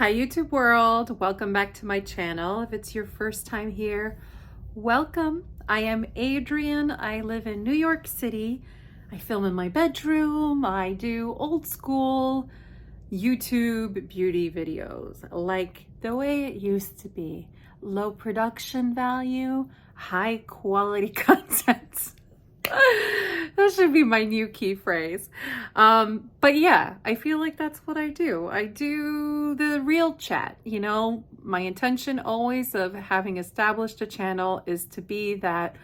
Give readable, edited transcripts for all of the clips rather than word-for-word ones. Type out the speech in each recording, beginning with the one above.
Hi YouTube world, welcome back to my channel. If it's your first time here, welcome. I am Adrienne. I live in New York City. I film in my bedroom. I do old school YouTube beauty videos like the way it used to be. Low production value, high quality content. That should be my new key phrase. But yeah, I feel like that's what I do. I do the real chat. You know, my intention always of having established a channel is to be that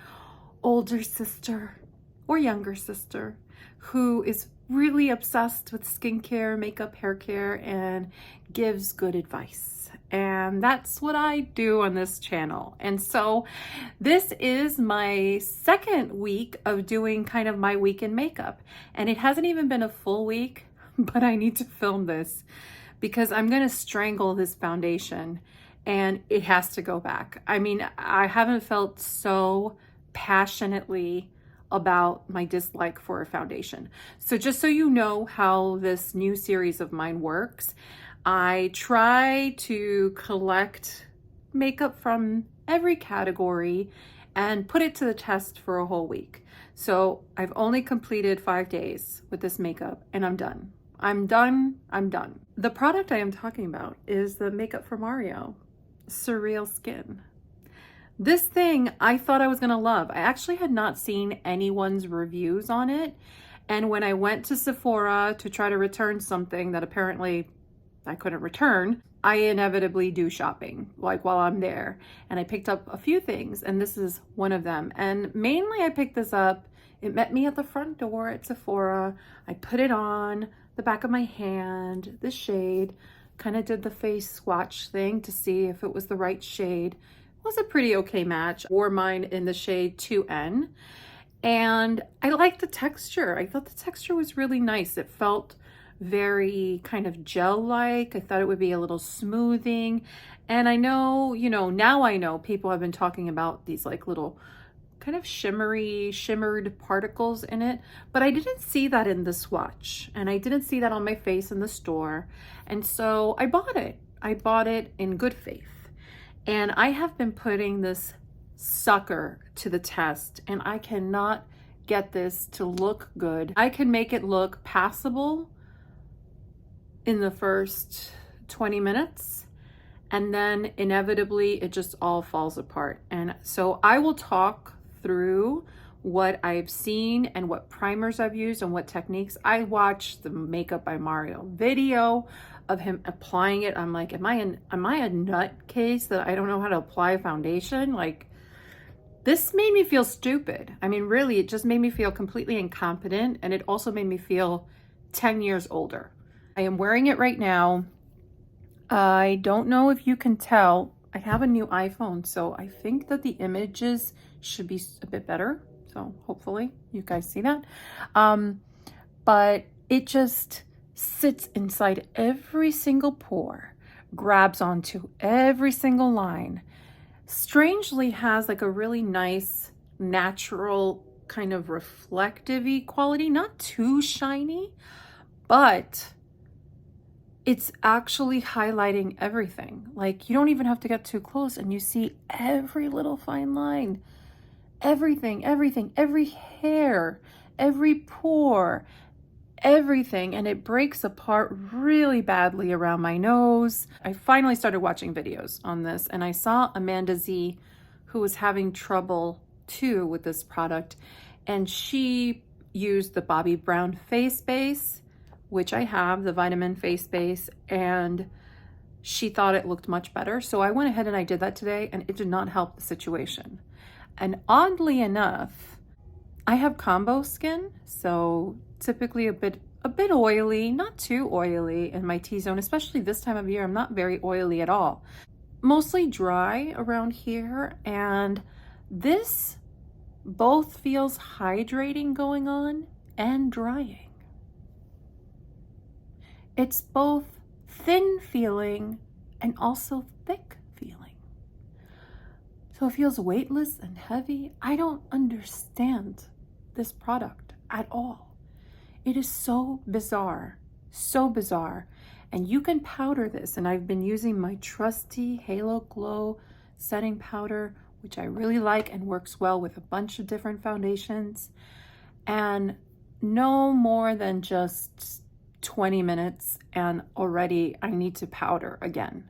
older sister or younger sister who is really obsessed with skincare, makeup, hair care, and gives good advice. And that's what I do on this channel. And so this is my second week of doing kind of my week in makeup. And it hasn't even been a full week, but I need to film this because I'm gonna strangle this foundation and it has to go back. I mean, I haven't felt so passionately about my dislike for a foundation. So just so you know how this new series of mine works, I try to collect makeup from every category and put it to the test for a whole week. So I've only completed 5 days with this makeup and I'm done. I'm done. The product I am talking about is the makeup for Mario, Surreal Skin. This thing I thought I was gonna love. I actually had not seen anyone's reviews on it. And when I went to Sephora to try to return something that apparently I couldn't return, I inevitably do shopping like while I'm there. And I picked up a few things and this is one of them. And mainly I picked this up. It met me at the front door at Sephora. I put it on the back of my hand, the shade, kind of did the face swatch thing to see if it was the right shade. It was a pretty okay match. Wore mine in the shade 2N. And I liked the texture. I thought the texture was really nice. It felt very kind of gel-like. I thought it would be a little smoothing. And I know, you know, now I know people have been talking about these like little kind of shimmered particles in it, but I didn't see that in the swatch and I didn't see that on my face in the store. And so I bought it. I bought it in good faith. And I have been putting this sucker to the test and I cannot get this to look good. I can make it look passable in the first 20 minutes and then inevitably it just all falls apart. And so I will talk through what I've seen and what primers I've used and what techniques. I watched the Makeup by Mario video of him applying it. I'm like, am I a nutcase that I don't know how to apply foundation? Like, this made me feel stupid. I mean, really, it just made me feel completely incompetent and it also made me feel 10 years older. I am wearing it right now. I don't know if you can tell. I have a new iPhone, so I think that the images should be a bit better. So hopefully you guys see that. But it just sits inside every single pore, grabs onto every single line. Strangely has like a really nice, natural kind of reflective-y quality, not too shiny, but it's actually highlighting everything. Like you don't even have to get too close and you see every little fine line, everything, every hair, every pore, everything. And it breaks apart really badly around my nose. I finally started watching videos on this and I saw Amanda Z who was having trouble too with this product. And she used the Bobbi Brown face base, which I have, the vitamin face base, and she thought it looked much better. So I went ahead and I did that today and it did not help the situation. And oddly enough, I have combo skin, so typically a bit oily, not too oily in my T-zone, especially this time of year. I'm not very oily at all. Mostly dry around here, and this both feels hydrating going on and drying. It's both thin feeling and also thick feeling. So it feels weightless and heavy. I don't understand this product at all. It is so bizarre, And you can powder this, and I've been using my trusty Halo Glow setting powder, which I really like and works well with a bunch of different foundations. And no more than just 20 minutes and already I need to powder again.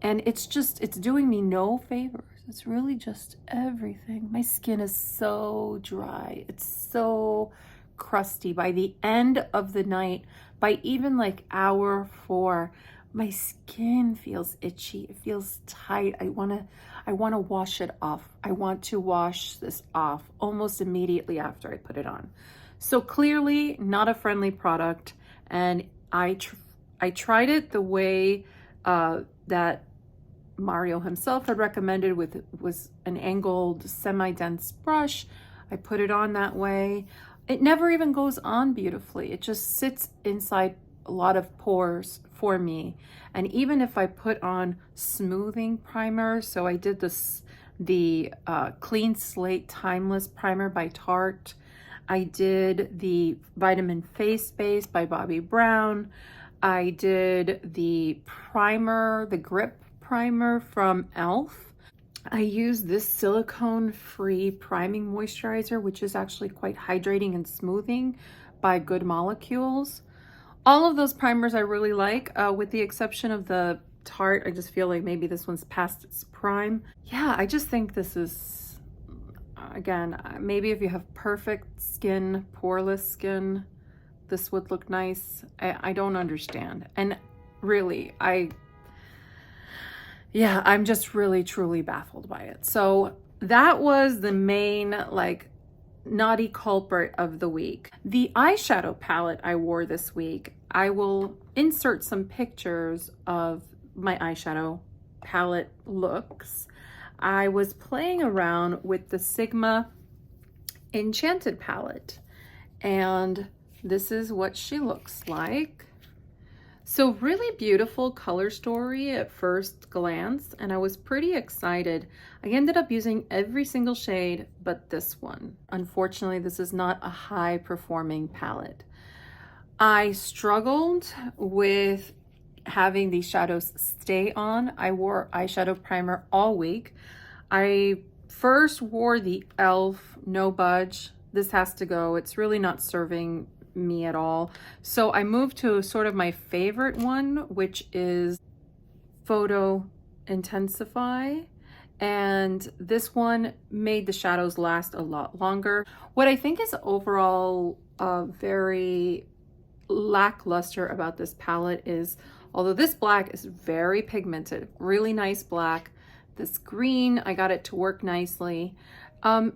And it's doing me no favors. It's really just everything. My skin is so dry. It's so crusty. By the end of the night, by even like hour 4, my skin feels itchy. It feels tight. I want to wash it off. I want to wash this off almost immediately after I put it on. So clearly not a friendly product. And I tried it the way that Mario himself had recommended, was an angled semi-dense brush. I put it on that way. It never even goes on beautifully. It just sits inside a lot of pores for me. And even if I put on smoothing primer, so I did the Clean Slate Timeless Primer by Tarte. I did the Vitamin Face Base by Bobbi Brown. I did the primer, the Grip Primer from e.l.f. I use this silicone-free priming moisturizer, which is actually quite hydrating and smoothing, by Good Molecules. All of those primers I really like, with the exception of the Tarte. I just feel like maybe this one's past its prime. Yeah, I just think this is, again, maybe if you have perfect skin, poreless skin, this would look nice. I don't understand. And really, I'm just really, truly baffled by it. So that was the main, like, naughty culprit of the week. The eyeshadow palette I wore this week, I will insert some pictures of my eyeshadow palette looks. I was playing around with the Sigma Enchanted palette, and this is what she looks like. So really beautiful color story at first glance, and I was pretty excited. I ended up using every single shade but this one. Unfortunately, this is not a high performing palette. I struggled with having these shadows stay on. I wore eyeshadow primer all week. I first wore the e.l.f. No Budge. This has to go. It's really not serving me at all. So I moved to sort of my favorite one, which is Photointensify. And this one made the shadows last a lot longer. What I think is overall very lackluster about this palette is, although this black is very pigmented, really nice black, this green, I got it to work nicely.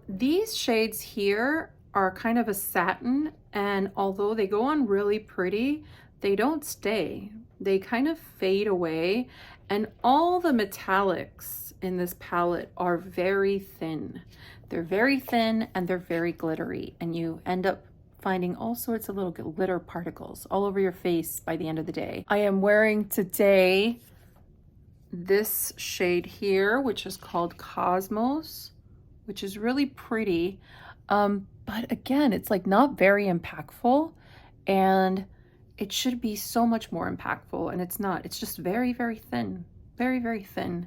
These shades here are kind of a satin, and although they go on really pretty, they don't stay. They kind of fade away, and all the metallics in this palette are very thin. They're very thin and they're very glittery, and you end up finding all sorts of little glitter particles all over your face by the end of the day. I am wearing today this shade here, which is called Cosmos, which is really pretty. But again, it's like not very impactful, and it should be so much more impactful, and it's not. It's just very, very thin, very, very thin.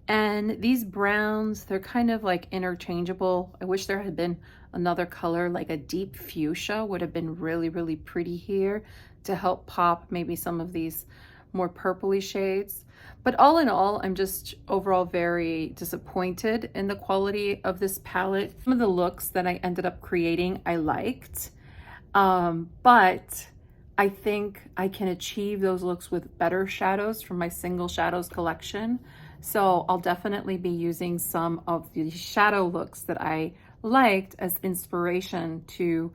And these browns, they're kind of like interchangeable. I wish there had been another color, like a deep fuchsia would have been really, really pretty here to help pop maybe some of these more purpley shades. But all in all, I'm just overall very disappointed in the quality of this palette. Some of the looks that I ended up creating, I liked, but I think I can achieve those looks with better shadows from my Single Shadows collection. So I'll definitely be using some of the shadow looks that I liked as inspiration to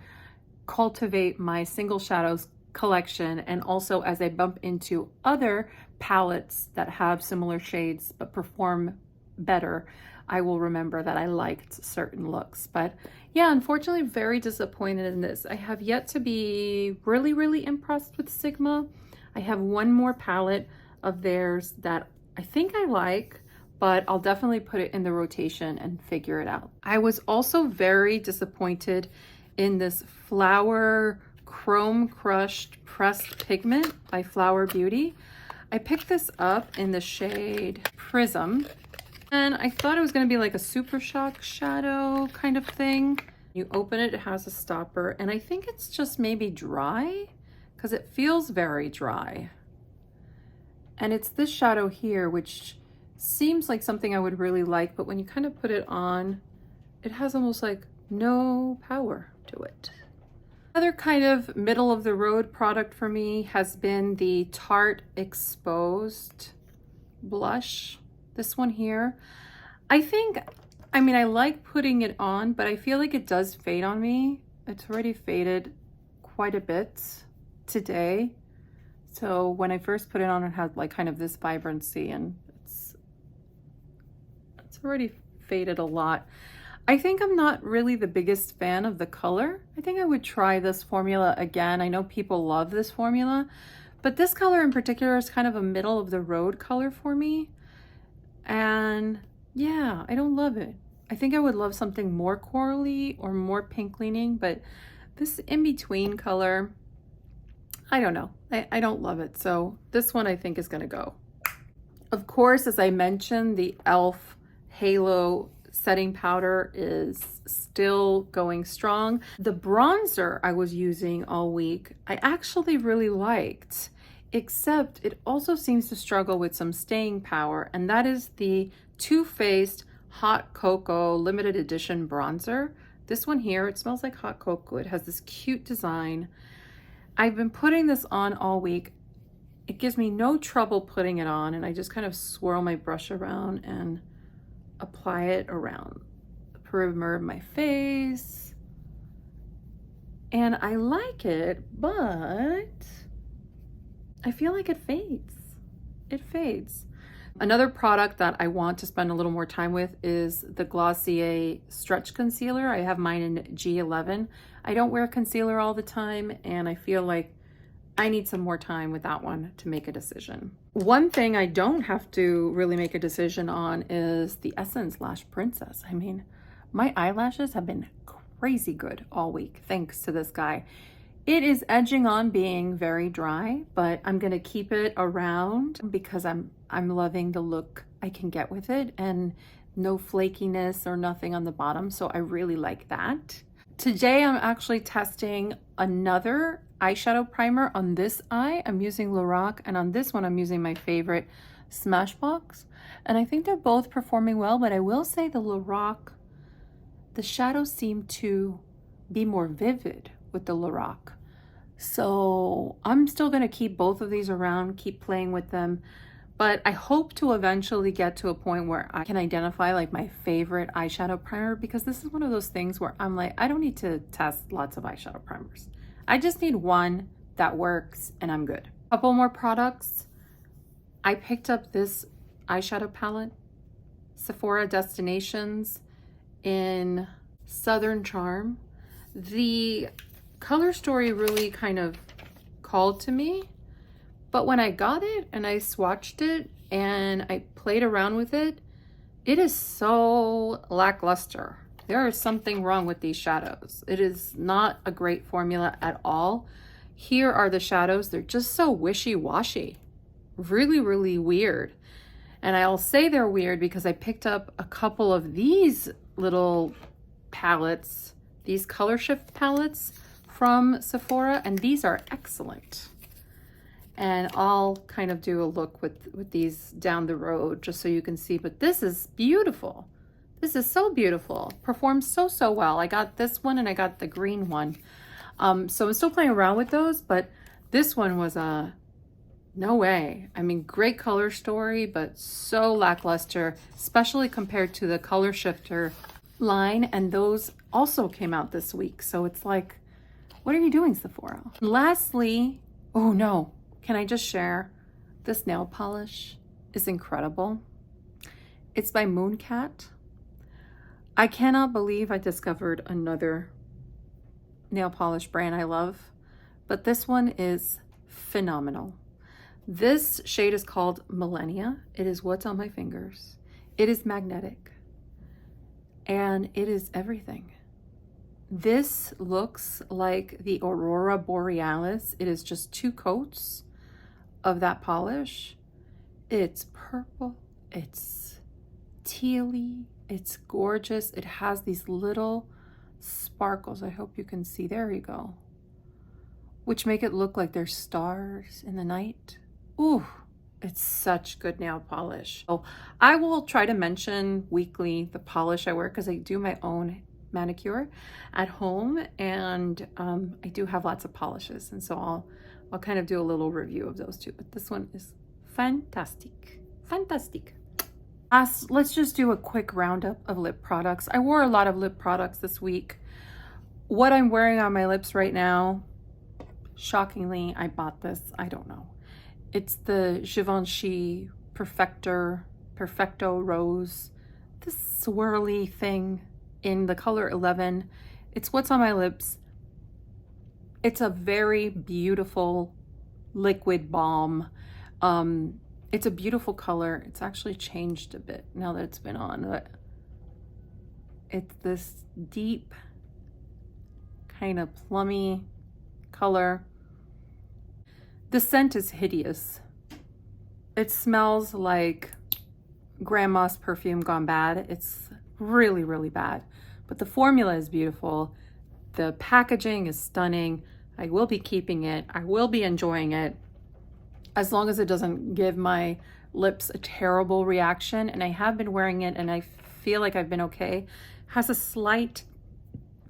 cultivate my Single Shadows collection, and also as I bump into other palettes that have similar shades but perform better, I will remember that I liked certain looks. But yeah, unfortunately, very disappointed in this. I have yet to be really, really impressed with Sigma. I have one more palette of theirs that I think I like, but I'll definitely put it in the rotation and figure it out. I was also very disappointed in this Flower Chrome Crushed Pressed Pigment by Flower Beauty. I picked this up in the shade Prism, and I thought it was going to be like a Super Shock shadow kind of thing. You open it, it has a stopper, and I think it's just maybe dry because it feels very dry. And it's this shadow here, which seems like something I would really like, but when you kind of put it on, it has almost like no power to it. Another kind of middle of the road product for me has been the Tarte Exposed blush. This one here. I mean, I like putting it on, but I feel like it does fade on me. It's already faded quite a bit today. So when I first put it on, it had like kind of this vibrancy, and it's already faded a lot. I think I'm not really the biggest fan of the color. I think I would try this formula again. I know people love this formula, but this color in particular is kind of a middle of the road color for me. And yeah, I don't love it. I think I would love something more corally or more pink leaning, but this in-between color, I don't know. I don't love it. So this one I think is gonna go. Of course, as I mentioned, the e.l.f. Halo setting powder is still going strong. The bronzer I was using all week, I actually really liked, except it also seems to struggle with some staying power, and that is the Too Faced Hot Cocoa limited edition bronzer. This one here, it smells like hot cocoa. It has this cute design. I've been putting this on all week. It gives me no trouble putting it on, and I just kind of swirl my brush around and apply it around the perimeter of my face. And I like it, but I feel like it fades. It fades. Another product that I want to spend a little more time with is the Glossier Stretch Concealer. I have mine in G11. I don't wear concealer all the time, and I feel like I need some more time with that one to make a decision. One thing I don't have to really make a decision on is the Essence Lash Princess. I mean, my eyelashes have been crazy good all week, thanks to this guy. It is edging on being very dry, but I'm gonna keep it around because I'm loving the look I can get with it, and no flakiness or nothing on the bottom, so I really like that. Today I'm actually testing another eyeshadow primer on this eye. I'm using LORAC, and on this one I'm using my favorite Smashbox, and I think they're both performing well, but I will say the LORAC, the shadows seem to be more vivid with the LORAC. So I'm still going to keep both of these around, keep playing with them, but I hope to eventually get to a point where I can identify like my favorite eyeshadow primer, because this is one of those things where I'm like, I don't need to test lots of eyeshadow primers. I just need one that works and I'm good. A couple more products. I picked up this eyeshadow palette, Sephora Destinations in Southern Charm. The color story really kind of called to me, but when I got it and I swatched it and I played around with it, it is so lackluster. There is something wrong with these shadows. It is not a great formula at all. Here are the shadows. They're just so wishy-washy. Really, really weird. And I'll say they're weird because I picked up a couple of these little palettes, these color shift palettes from Sephora, and these are excellent. And I'll kind of do a look with these down the road just so you can see, but this is beautiful. This is so beautiful. Performs so well. I got this one and I got the green one. So I'm still playing around with those, but this one was no way. I mean, great color story, but so lackluster, especially compared to the color shifter line, and those also came out this week. So it's like, what are you doing, Sephora? Lastly, oh no, can I just share? This nail polish is incredible. It's by Mooncat. I cannot believe I discovered another nail polish brand I love, but this one is phenomenal. This shade is called Millenia. It is what's on my fingers. It is magnetic, and it is everything. This looks like the Aurora Borealis. It is just 2 coats of that polish. It's purple, it's tealy, it's gorgeous. It has these little sparkles. I hope you can see. There you go. Which make it look like there's stars in the night. Ooh, it's such good nail polish. So I will try to mention weekly the polish I wear because I do my own manicure at home, and I do have lots of polishes, and so I'll kind of do a little review of those two. But this one is fantastic. Fantastic. Let's just do a quick roundup of lip products. I wore a lot of lip products this week. What I'm wearing on my lips right now, shockingly, I bought this. I don't know. It's the Givenchy Perfecto Rose. This swirly thing in the color 11. It's what's on my lips. It's a very beautiful liquid balm. It's a beautiful color. It's actually changed a bit now that it's been on, but it's this deep kind of plummy color. The scent is hideous. It smells like grandma's perfume gone bad. It's really, really bad. But the formula is beautiful. The packaging is stunning. I will be keeping it. I will be enjoying it as long as it doesn't give my lips a terrible reaction. And I have been wearing it and I feel like I've been okay. It has a slight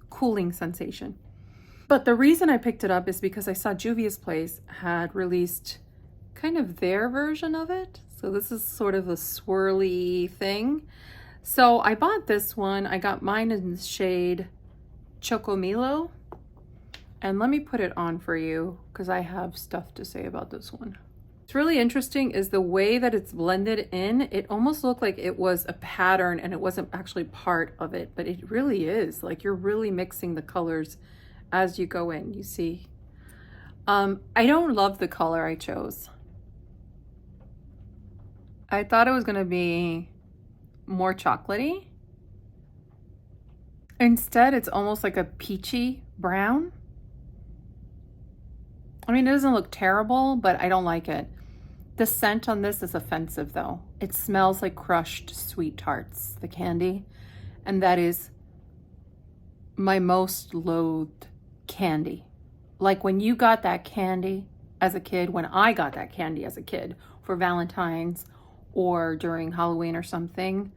cooling sensation. But the reason I picked it up is because I saw Juvia's Place had released kind of their version of it. So this is sort of a swirly thing. So I bought this one. I got mine in the shade Chocomilo. And let me put it on for you because I have stuff to say about this one. What's really interesting is the way that it's blended in. It almost looked like it was a pattern and it wasn't actually part of it, but it really is. Like you're really mixing the colors as you go in, you see. I don't love the color I chose. I thought it was gonna be more chocolatey. Instead, it's almost like a peachy brown. I mean, it doesn't look terrible, but I don't like it. The scent on this is offensive though. It smells like crushed sweet tarts, the candy. And that is my most loathed candy. Like when you got that candy as a kid, when I got that candy as a kid for Valentine's or during Halloween or something.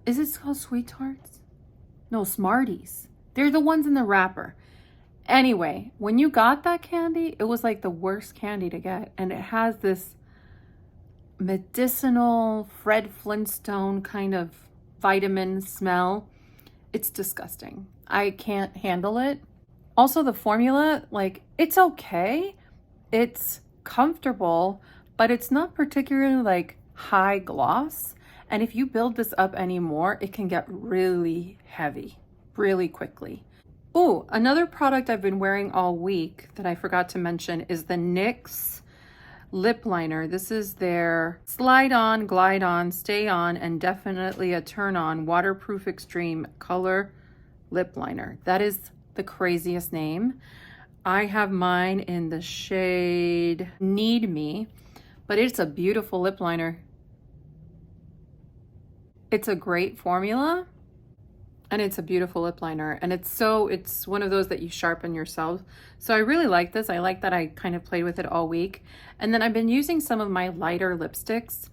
Is it called Sweet Tarts? No, Smarties. They're the ones in the wrapper. Anyway, when you got that candy, it was like the worst candy to get. And it has this medicinal Fred Flintstone kind of vitamin smell. It's disgusting. I can't handle it. Also, the formula, like, it's okay. It's comfortable, but it's not particularly like high gloss. And if you build this up anymore, it can get really heavy really quickly. Oh, another product I've been wearing all week that I forgot to mention is the NYX lip liner. This is their slide on, glide on, stay on, and definitely a turn on waterproof extreme color lip liner. That is the craziest name. I have mine in the shade Need Me, but it's a beautiful lip liner. It's a great formula and it's a beautiful lip liner, and it's one of those that you sharpen yourself. So I really like this. I like that I kind of played with it all week. And then I've been using some of my lighter lipsticks.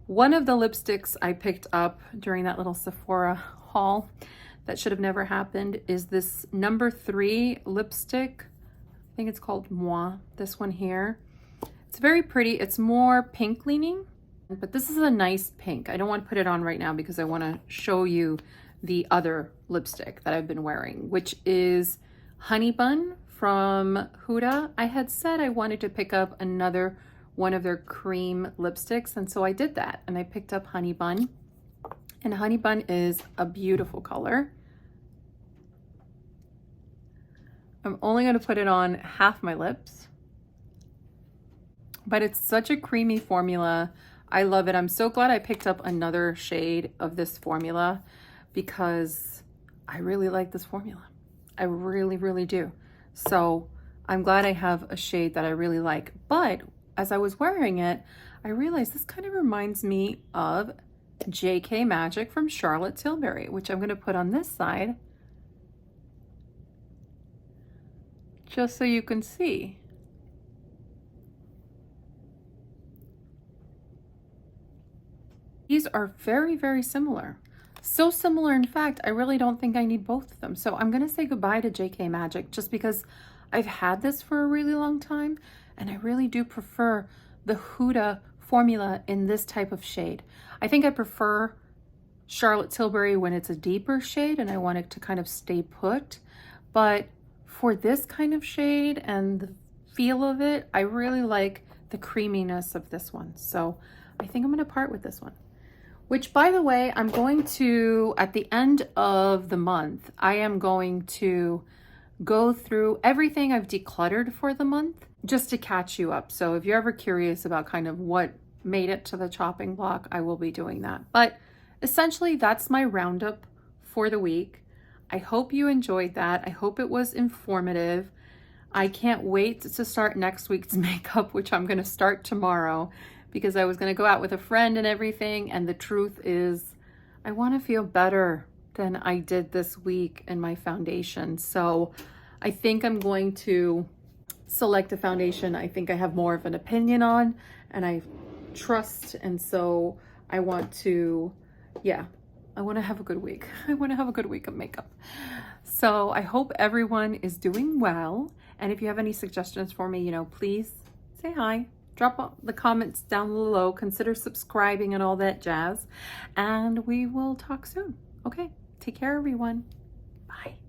One of the lipsticks I picked up during that little Sephora haul that should have never happened is this number 3 lipstick. I think it's called Moi, this one here. It's very pretty. It's more pink leaning, but this is a nice pink. I don't want to put it on right now because I want to show you the other lipstick that I've been wearing, which is Honey Bun from Huda. I had said I wanted to pick up another one of their cream lipsticks, and so I did that, and I picked up Honey Bun. And Honey Bun is a beautiful color. I'm only going to put it on half my lips, but it's such a creamy formula. I love it. I'm so glad I picked up another shade of this formula because I really like this formula. I really, really do. So I'm glad I have a shade that I really like. But as I was wearing it, I realized this kind of reminds me of JK Magic from Charlotte Tilbury, which I'm going to put on this side just so you can see. These are very, very similar. So similar, in fact, I really don't think I need both of them. So I'm going to say goodbye to JK Magic just because I've had this for a really long time, and I really do prefer the Huda formula in this type of shade. I think I prefer Charlotte Tilbury when it's a deeper shade and I want it to kind of stay put. But for this kind of shade and the feel of it, I really like the creaminess of this one. So I think I'm going to part with this one. Which, by the way, I'm going to, at the end of the month, I am going to go through everything I've decluttered for the month just to catch you up. So if you're ever curious about kind of what made it to the chopping block, I will be doing that. But essentially, that's my roundup for the week. I hope you enjoyed that. I hope it was informative. I can't wait to start next week's makeup, which I'm going to start tomorrow, because I was going to go out with a friend and everything. And the truth is, I want to feel better than I did this week in my foundation. So I think I'm going to select a foundation I think I have more of an opinion on and I trust. And so I want to, yeah, I want to have a good week. I want to have a good week of makeup. So I hope everyone is doing well. And if you have any suggestions for me, you know, please say hi. Drop the comments down below, consider subscribing and all that jazz, and we will talk soon. Okay, take care everyone. Bye.